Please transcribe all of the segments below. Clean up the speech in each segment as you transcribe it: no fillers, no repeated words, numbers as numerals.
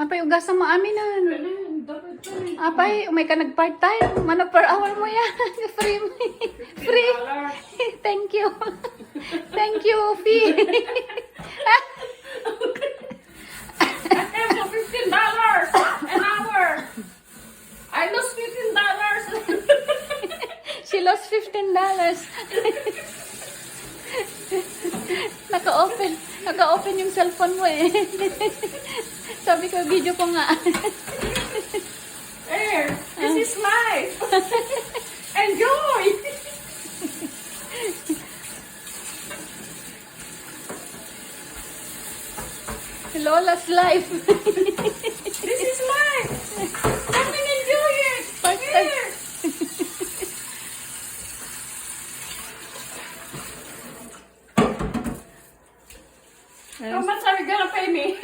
Apay, ugasan mo aminan. Dapat pa rin. Apay, may ka nag-part-time. Mano per hour mo yan. Free. Free. Thank you. Thank you, Fee. I have $15 an hour. I lost $15. She lost $15. Naka-open yung cellphone mo eh. Sabi ko, video ko nga. There, this is life. Enjoy. Lola's life. This is life. Come and enjoy it. Here. How much are you gonna pay me?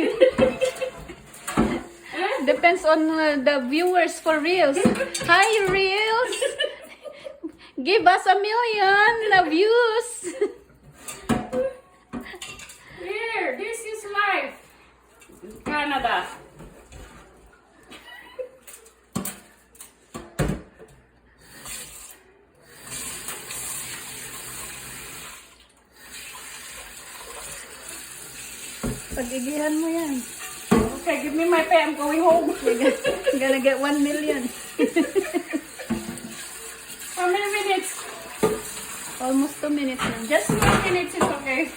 Depends on the viewers for Reels. Hi, Reels! Give us 1 million views! Here, this is life. Canada. Pagigihan mo yan. Okay, give me my pay. I'm going home. You're gonna get 1 million. How many minutes? Almost 2 minutes na. Just 2 minutes is okay.